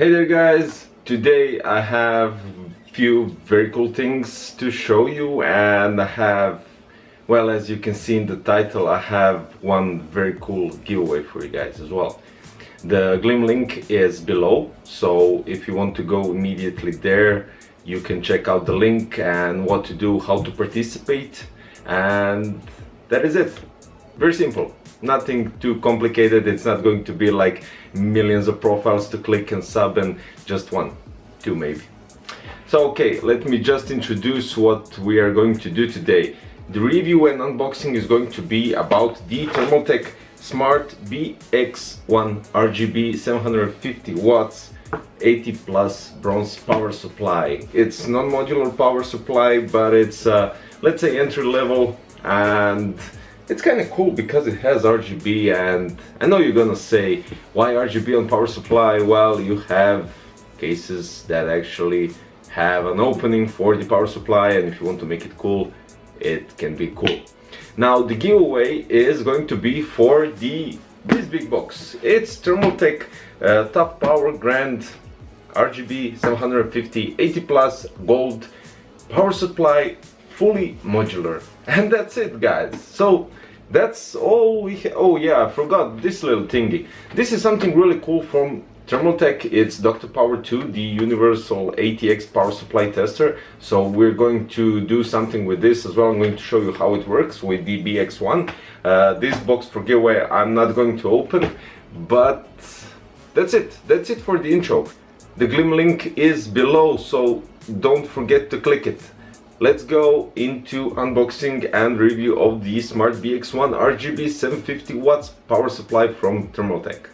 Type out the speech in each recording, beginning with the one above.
Hey there guys, today I have few very cool things to show you, and I have, well, as you can see in the title, I have one very cool giveaway for you guys as well. The Gleam link is below, so if you want to go immediately there, you can check out the link and what to do, how to participate, and that is it. Very simple. Nothing too complicated. It's not going to be like millions of profiles to click and sub and just one, two maybe. So okay, let me just introduce what we are going to do today. The review and unboxing is going to be about the Thermaltake Smart BX1 RGB 750 watts 80 plus bronze power supply. It's non-modular power supply, but it's let's say entry level, and it's kind of cool because it has RGB. And I know you're gonna say, why RGB on power supply? Well, you have cases that actually have an opening for the power supply, and if you want to make it cool, it can be cool. Now the giveaway is going to be for this big box. It's Thermaltake TOUGHPOWER Grand RGB 750 80 plus gold power supply, fully modular. And that's it, guys. So that's all we oh yeah, I forgot this little thingy. This is something really cool from Thermaltake. It's TOUGHPOWER 2, the universal ATX power supply tester. So we're going to do something with this as well. I'm going to show you how it works with the BX1. This box for giveaway I'm not going to open, but that's it. That's it for the intro. The Gleam link is below, so don't forget to click it. Let's go into unboxing and review of the Smart BX1 RGB 750 watts power supply from Thermaltake.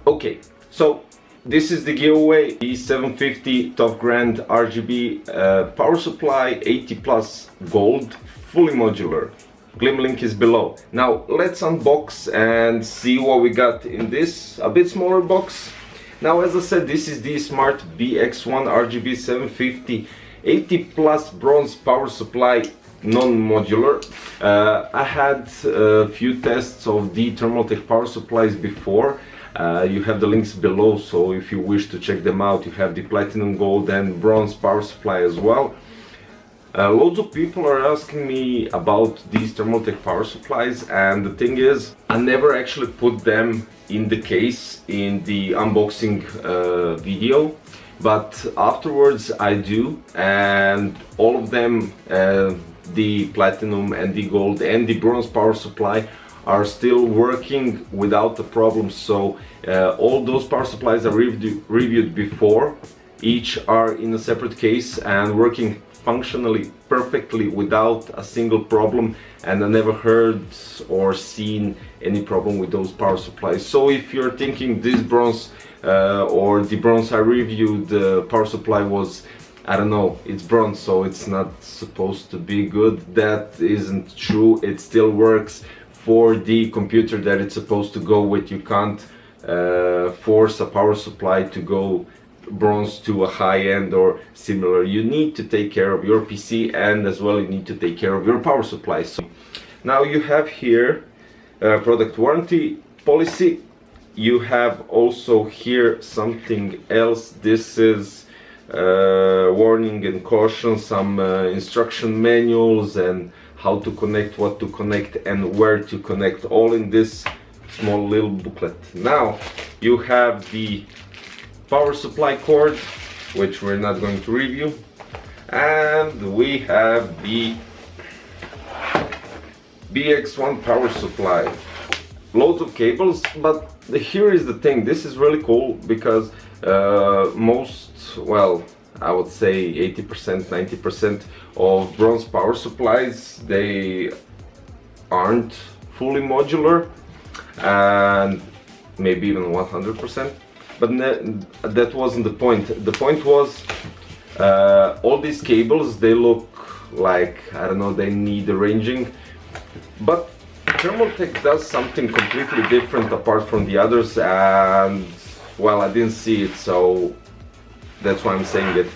Okay, so this is the giveaway, the 750 top grand RGB power supply, 80 plus gold, fully modular. Gleam link is below. Now let's unbox and see what we got in this a bit smaller box. Now, as I said, this is the Smart BX1 RGB 750 80 plus bronze power supply, non-modular. I had a few tests of the Thermaltake power supplies before. You have the links below, so if you wish to check them out, you have the platinum, gold and bronze power supply as well. Loads of people are asking me about these Thermaltake power supplies, and the thing is, I never actually put them in the case in the unboxing video, but afterwards I do, and all of them, the platinum and the gold and the bronze power supply, are still working without the problem. So all those power supplies I reviewed before, each are in a separate case and working functionally perfectly without a single problem, and I never heard or seen any problem with those power supplies. So if you're thinking this bronze or the bronze I reviewed, the power supply was, I don't know, it's bronze, so it's not supposed to be good, that isn't true. It still works for the computer that it's supposed to go with. You can't force a power supply to go bronze to a high-end or similar. You need to take care of your PC, and as well you need to take care of your power supply. So now you have here product warranty policy. You have also here something else. This is warning and caution, some instruction manuals and how to connect, what to connect and where to connect, all in this small little booklet. Now you have the power supply cord, which we're not going to review, and we have the BX1 power supply. Loads of cables, but here is the thing, this is really cool because most, well, I would say 80%, 90% of bronze power supplies, they aren't fully modular, and maybe even 100%. But that wasn't the point. The point was all these cables, they look like, I don't know, they need arranging, but Thermaltake does something completely different apart from the others, and well, I didn't see it, so that's why I'm saying it.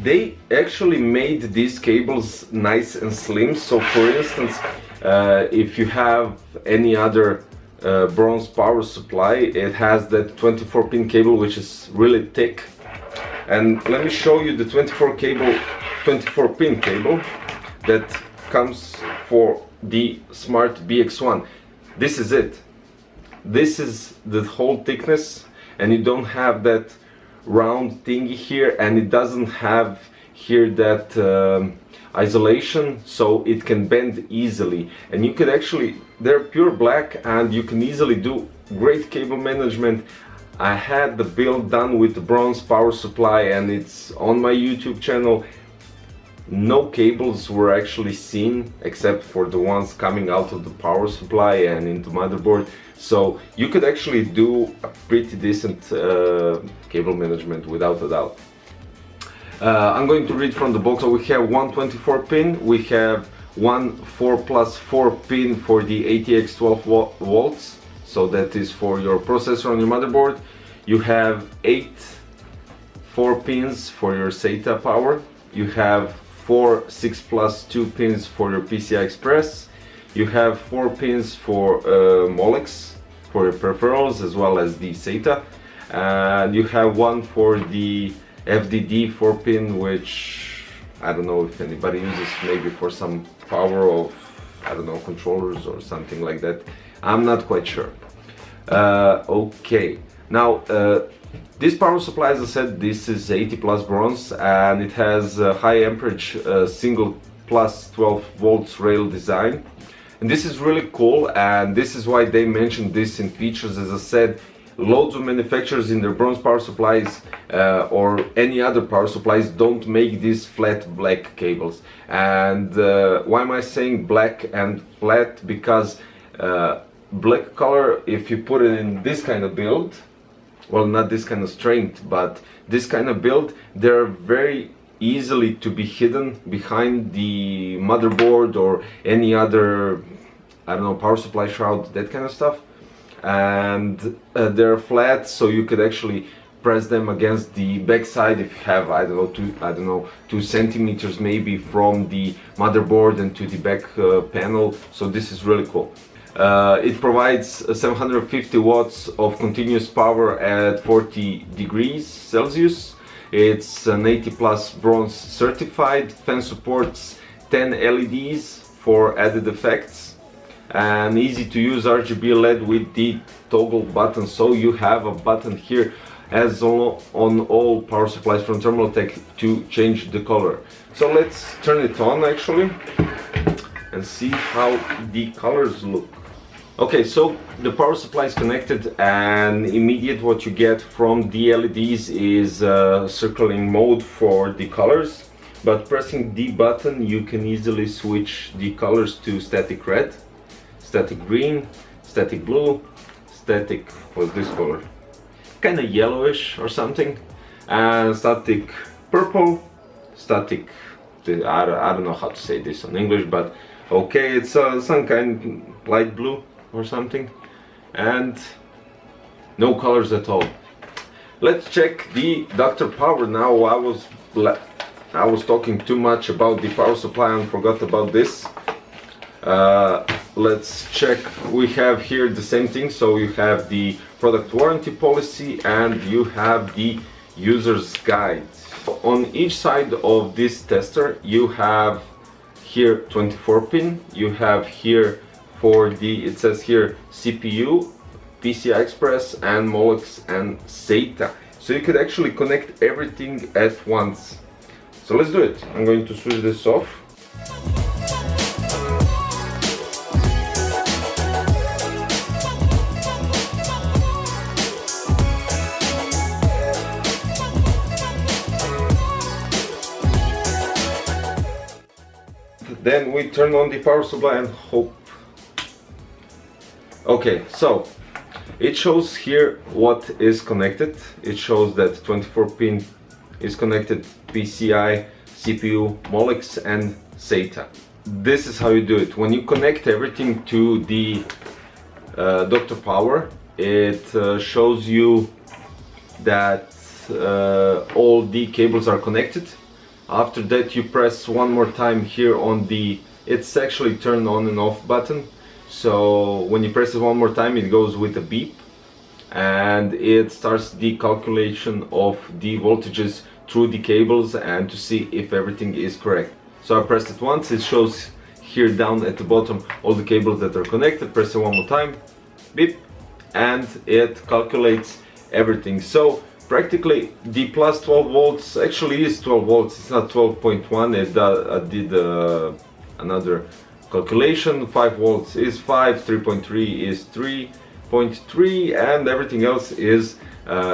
They actually made these cables nice and slim. So for instance, if you have any other bronze power supply, it has that 24 pin cable which is really thick. And let me show you the 24 pin cable that comes for the smart BX1. This is it. This is the whole thickness, and you don't have that round thingy here, and it doesn't have here that isolation, so it can bend easily. And you could actually, they're pure black, and you can easily do great cable management. I had the build done with the bronze power supply, and it's on my YouTube channel. No cables were actually seen except for the ones coming out of the power supply and into motherboard. So you could actually do a pretty decent cable management without a doubt. I'm going to read from the box. So we have one 24 pin, we have one 4+4 pin for the ATX 12 volts, so that is for your processor on your motherboard. You have 8 4 pins for your SATA power. You have 4 6+2 pins for your PCI Express. You have 4 pins for Molex for your peripherals as well as the SATA, and you have one for the FDD 4 pin, which I don't know if anybody uses, maybe for some power of, I don't know, controllers or something like that. I'm not quite sure. Okay, now this power supply, as I said, this is 80 plus bronze, and it has a high amperage single plus 12 volts rail design. And this is really cool, and this is why they mentioned this in features. As I said, loads of manufacturers in their bronze power supplies or any other power supplies don't make these flat black cables. And why am I saying black and flat? Because black color, if you put it in this kind of build, well, not this kind of strength, but this kind of build, they're very easily to be hidden behind the motherboard or any other, I don't know, power supply shroud, that kind of stuff. And they're flat, so you could actually press them against the backside if you have, I don't know, 2 centimeters maybe from the motherboard and to the back panel. So this is really cool. It provides 750 watts of continuous power at 40 degrees Celsius. It's an 80 plus bronze certified. Fan supports 10 LEDs for added effects, and easy to use RGB LED with the toggle button. So you have a button here, as on all power supplies from Thermaltake, to change the color. So let's turn it on actually and see how the colors look. Okay, so the power supply is connected, and immediate what you get from the LEDs is circling mode for the colors. But pressing the button, you can easily switch the colors to static red, static green, static blue, static, what's this color? Kind of yellowish or something, and static purple, static, I don't know how to say this in English, but okay, it's some kind light blue or something, and no colors at all. Let's check the Dr. Power now. I was talking too much about the power supply and forgot about this. Let's check. We have here the same thing. So you have the product warranty policy and you have the user's guide. On each side of this tester you have here 24 pin, you have here for the, it says here CPU, PCI Express and Molex and SATA. So you could actually connect everything at once. So let's do it. I'm going to switch this off. Then we turn on the power supply and hope. Okay, so it shows here what is connected. It shows that 24 pin is connected, PCI, CPU, Molex and SATA. This is how you do it. When you connect everything to the Dr. Power, it shows you that all the cables are connected. After that you press one more time here on the, it's actually turn on and off button. So when you press it one more time, it goes with a beep and it starts the calculation of the voltages through the cables and to see if everything is correct. So I pressed it once, it shows here down at the bottom all the cables that are connected. Press it one more time, beep, and it calculates everything. So practically the plus 12 volts actually is 12 volts, it's not 12.1. I did another calculation. 5 volts is 5, 3.3 is 3.3, and everything else is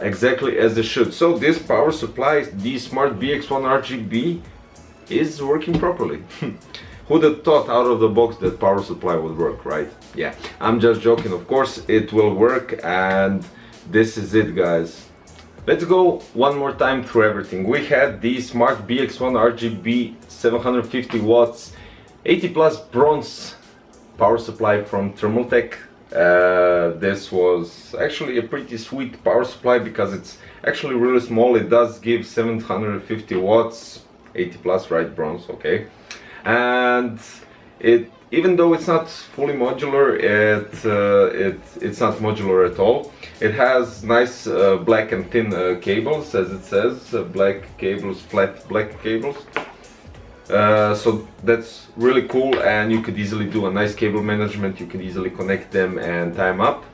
exactly as it should. So this power supply, the smart BX1 RGB, is working properly. Who'd have thought out of the box that power supply would work, right? Yeah, I'm just joking. Of course it will work, and this is it, guys. Let's go one more time through everything. We had the smart BX1 RGB 750 watts 80 plus bronze power supply from Thermaltake. This was actually a pretty sweet power supply because it's actually really small. It does give 750 watts, 80 plus, right? Bronze, okay. And it, even though it's not fully modular, it's not modular at all. It has nice black and thin cables, as it says, black cables, flat black cables. So that's really cool, and you could easily do a nice cable management. You can easily connect them and tie them up.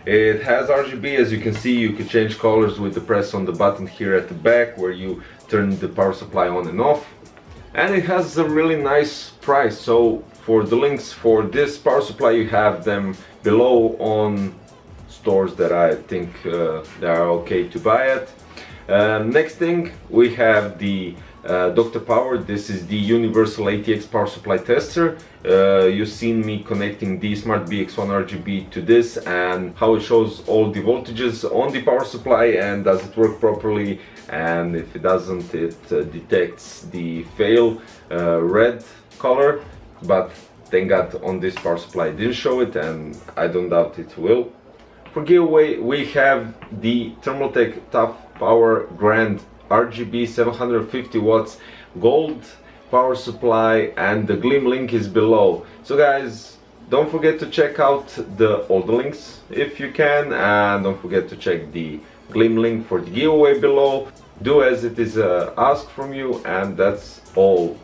It has RGB, as you can see. You could change colors with the press on the button here at the back where you turn the power supply on and off. And it has a really nice price. So for the links for this power supply, you have them below on stores that I think they are okay to buy at. Next thing, we have the TOUGHPOWER. This is the universal ATX power supply tester. You've seen me connecting the smart BX1 RGB to this and how it shows all the voltages on the power supply and does it work properly, and if it doesn't, it detects the fail red color, but thank God on this power supply it didn't show it, and I don't doubt it will. For giveaway, we have the Thermaltake TOUGHPOWER Grand RGB 750 watts gold power supply, and the Gleam link is below. So guys, don't forget to check out all the links if you can, and don't forget to check the Gleam link for the giveaway below. Do as it is asked from you, and that's all.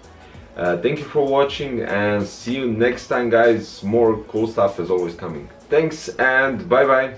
Thank you for watching, and see you next time, guys. More cool stuff is always coming. Thanks, and bye bye.